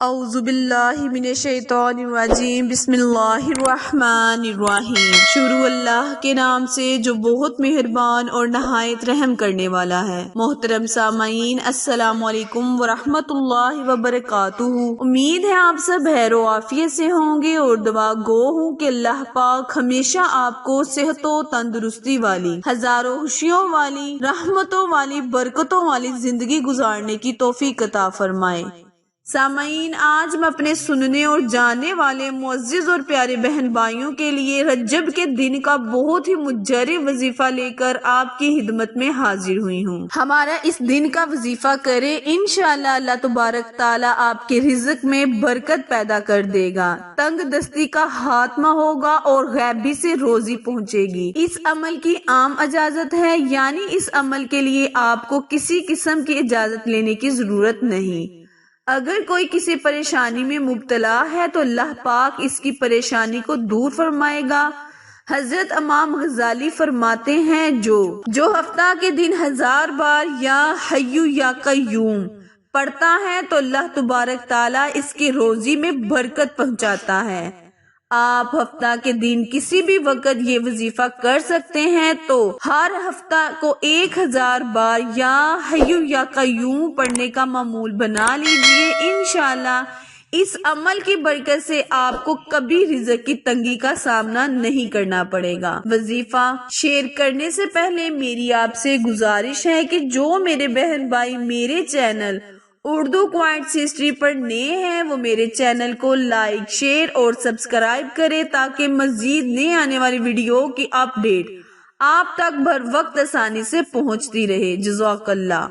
اعوذ باللہ من الشیطان الرجیم، بسم اللہ الرحمن الرحیم۔ شروع اللہ کے نام سے جو بہت مہربان اور نہایت رحم کرنے والا ہے۔ محترم سامعین، السلام علیکم ورحمۃ اللہ وبرکاتہ۔ امید ہے آپ سب خیر و عافیت سے ہوں گے اور دعا گو ہوں کہ اللہ پاک ہمیشہ آپ کو صحت و تندرستی والی، ہزاروں خوشیوں والی، رحمتوں والی، برکتوں والی زندگی گزارنے کی توفیق عطا فرمائے۔ سامعین، آج میں اپنے سننے اور جاننے والے معزز اور پیارے بہن بھائیوں کے لیے رجب کے دن کا بہت ہی مجرب وظیفہ لے کر آپ کی خدمت میں حاضر ہوئی ہوں۔ ہمارا اس دن کا وظیفہ کرے، انشاءاللہ اللہ تبارک تعالیٰ آپ کے رزق میں برکت پیدا کر دے گا، تنگ دستی کا خاتمہ ہوگا اور غیبی سے روزی پہنچے گی۔ اس عمل کی عام اجازت ہے، یعنی اس عمل کے لیے آپ کو کسی قسم کی اجازت لینے کی ضرورت نہیں۔ اگر کوئی کسی پریشانی میں مبتلا ہے تو اللہ پاک اس کی پریشانی کو دور فرمائے گا۔ حضرت امام غزالی فرماتے ہیں جو ہفتہ کے دن 1000 بار یا حیو یا قیوم پڑھتا ہے تو اللہ تبارک تعالیٰ اس کی روزی میں برکت پہنچاتا ہے۔ آپ ہفتہ کے دن کسی بھی وقت یہ وظیفہ کر سکتے ہیں تو ہر ہفتہ کو 1000 بار یا حیو یا قیوم پڑھنے کا معمول بنا لیجئے۔ انشاءاللہ اس عمل کی برکت سے آپ کو کبھی رزق کی تنگی کا سامنا نہیں کرنا پڑے گا۔ وظیفہ شیئر کرنے سے پہلے میری آپ سے گزارش ہے کہ جو میرے بہن بھائی میرے چینل اردو کوائنٹس ہسٹری پر نئے ہیں وہ میرے چینل کو لائک، شیئر اور سبسکرائب کرے تاکہ مزید نئے آنے والی ویڈیو کی اپ ڈیٹ آپ تک بر وقت آسانی سے پہنچتی رہے۔ جزاک اللہ۔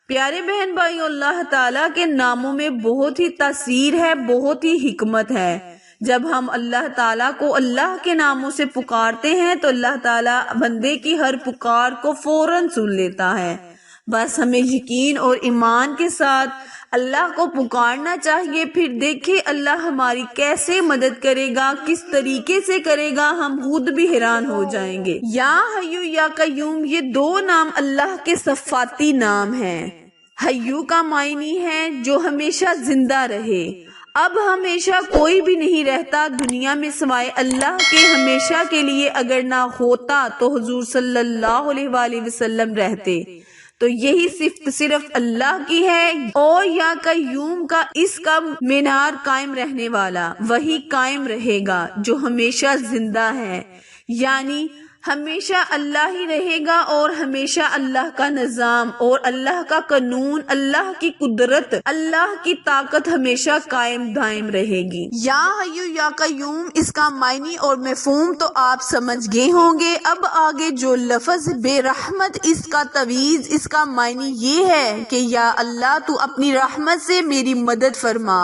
پیارے بہن بھائی، اللہ تعالیٰ کے ناموں میں بہت ہی تاثیر ہے، بہت ہی حکمت ہے۔ جب ہم اللہ تعالیٰ کو اللہ کے ناموں سے پکارتے ہیں تو اللہ تعالیٰ بندے کی ہر پکار کو فوراً سن لیتا ہے۔ بس ہمیں یقین اور ایمان کے ساتھ اللہ کو پکارنا چاہیے، پھر دیکھیں اللہ ہماری کیسے مدد کرے گا، کس طریقے سے کرے گا، ہم خود بھی حیران ہو جائیں گے۔ یا حیو یا قیوم، یہ دو نام اللہ کے صفاتی نام ہیں۔ حیو کا معنی ہے جو ہمیشہ زندہ رہے۔ اب ہمیشہ کوئی بھی نہیں رہتا دنیا میں سوائے اللہ کے، ہمیشہ کے لیے اگر نہ ہوتا تو حضور صلی اللہ علیہ وآلہ وسلم رہتے، تو یہی صفت صرف اللہ کی ہے۔ اور یا قیوم کا اس کا مینار قائم رہنے والا، وہی قائم رہے گا جو ہمیشہ زندہ ہے، یعنی ہمیشہ اللہ ہی رہے گا اور ہمیشہ اللہ کا نظام اور اللہ کا قانون، اللہ کی قدرت، اللہ کی طاقت ہمیشہ قائم دائم رہے گی۔ یا حیو یا قیوم اس کا معنی اور مفہوم تو آپ سمجھ گئے ہوں گے۔ اب آگے جو لفظ بے رحمت، اس کا تویز، اس کا معنی یہ ہے کہ یا اللہ تو اپنی رحمت سے میری مدد فرما۔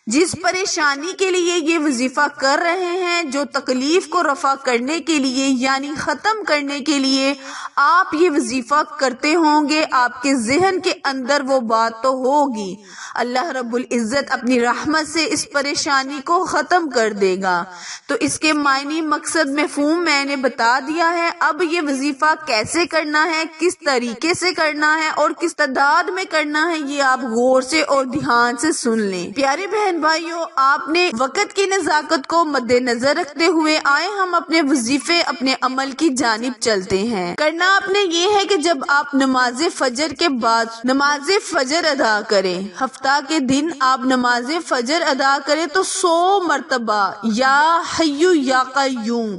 جس پریشانی کے لیے یہ وظیفہ کر رہے ہیں، جو تکلیف کو رفع کرنے کے لیے یعنی ختم کرنے کے لیے آپ یہ وظیفہ کرتے ہوں گے، آپ کے ذہن کے اندر وہ بات تو ہوگی، اللہ رب العزت اپنی رحمت سے اس پریشانی کو ختم کر دے گا۔ تو اس کے معنی، مقصد، مفہوم میں نے بتا دیا ہے۔ اب یہ وظیفہ کیسے کرنا ہے، کس طریقے سے کرنا ہے اور کس تعداد میں کرنا ہے، یہ آپ غور سے اور دھیان سے سن لیں۔ پیارے بہن بھائیوں، آپ نے وقت کی نزاکت کو مد نظر رکھتے ہوئے آئے ہم اپنے وظیفے، اپنے عمل کی جانب چلتے ہیں۔ کرنا آپ نے یہ ہے کہ جب آپ نماز فجر کے بعد نماز فجر ادا کریں، ہفتہ کے دن آپ نماز فجر ادا کریں تو 100 مرتبہ یا حیو یا قیوم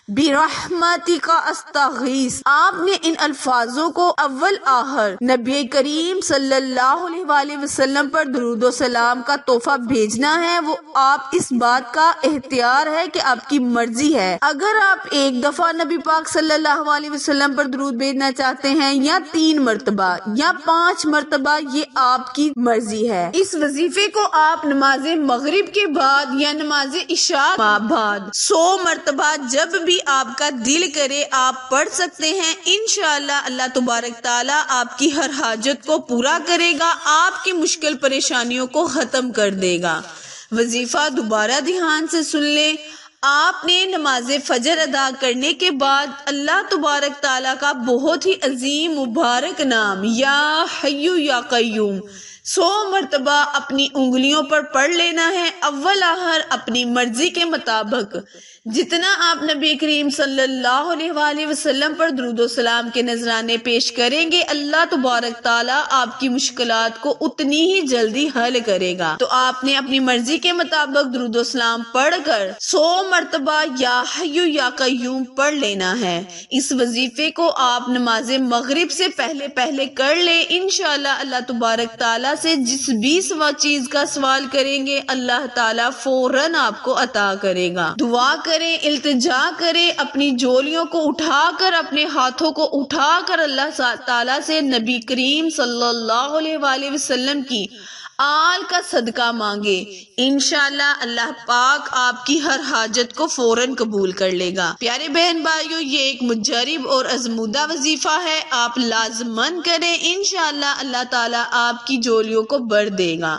برحمتک استغیث، آپ نے ان الفاظوں کو اول آخر نبی کریم صلی اللہ علیہ وآلہ وسلم پر درود و سلام کا تحفہ بھیجنا ہے۔ وہ آپ اس بات کا اختیار ہے کہ آپ کی مرضی ہے، اگر آپ ایک دفعہ نبی پاک صلی اللہ علیہ وسلم پر درود بھیجنا چاہتے ہیں یا 3 مرتبہ یا 5 مرتبہ، یہ آپ کی مرضی ہے۔ اس وظیفے کو آپ نماز مغرب کے بعد یا نماز عشاء بعد 100 مرتبہ جب بھی آپ کا دل کرے آپ پڑھ سکتے ہیں۔ انشاءاللہ اللہ تبارک تعالیٰ آپ کی ہر حاجت کو پورا کرے گا، آپ کی مشکل پریشانیوں کو ختم کر دے گا۔ وظیفہ دوبارہ دھیان سے سن لیں۔ آپ نے نماز فجر ادا کرنے کے بعد اللہ تبارک تعالیٰ کا بہت ہی عظیم مبارک نام یا حیو یا قیوم 100 مرتبہ اپنی انگلیوں پر پڑھ لینا ہے، اول آخر اپنی مرضی کے مطابق۔ جتنا آپ نبی کریم صلی اللہ علیہ وآلہ وسلم پر درود و سلام کے نذرانے پیش کریں گے، اللہ تبارک تعالیٰ آپ کی مشکلات کو اتنی ہی جلدی حل کرے گا۔ تو آپ نے اپنی مرضی کے مطابق درود و سلام پڑھ کر 100 مرتبہ یا حی یا قیوم پڑھ لینا ہے۔ اس وظیفے کو آپ نماز مغرب سے پہلے کر لیں، انشاءاللہ اللہ تبارک تعالیٰ سے جس بھی چیز کا سوال کریں گے اللہ تعالیٰ فوراً آپ کو عطا کرے گا۔ دعا کریں، التجا کریں، اپنی جولیوں کو اٹھا کر، اپنے ہاتھوں کو اٹھا کر اللہ تعالیٰ سے نبی کریم صلی اللہ علیہ وآلہ وسلم کی آل کا صدقہ مانگے، انشاءاللہ اللہ پاک آپ کی ہر حاجت کو فوراً قبول کر لے گا۔ پیارے بہن بھائیوں، یہ ایک مجرب اور آزمودہ وظیفہ ہے، آپ لازماً کریں، انشاءاللہ اللہ تعالیٰ آپ کی جولیوں کو بھر دے گا۔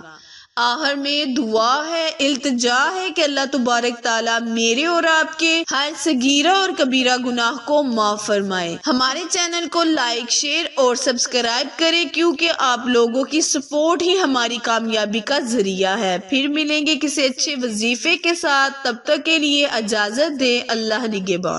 آخر میں دعا ہے، التجا ہے کہ اللہ تبارک تعالیٰ میرے اور آپ کے ہر صغیرہ اور کبیرہ گناہ کو معاف فرمائے۔ ہمارے چینل کو لائک، شیئر اور سبسکرائب کریں، کیونکہ آپ لوگوں کی سپورٹ ہی ہماری کامیابی کا ذریعہ ہے۔ پھر ملیں گے کسی اچھے وظیفے کے ساتھ، تب تک کے لیے اجازت دیں، اللہ نگہبان۔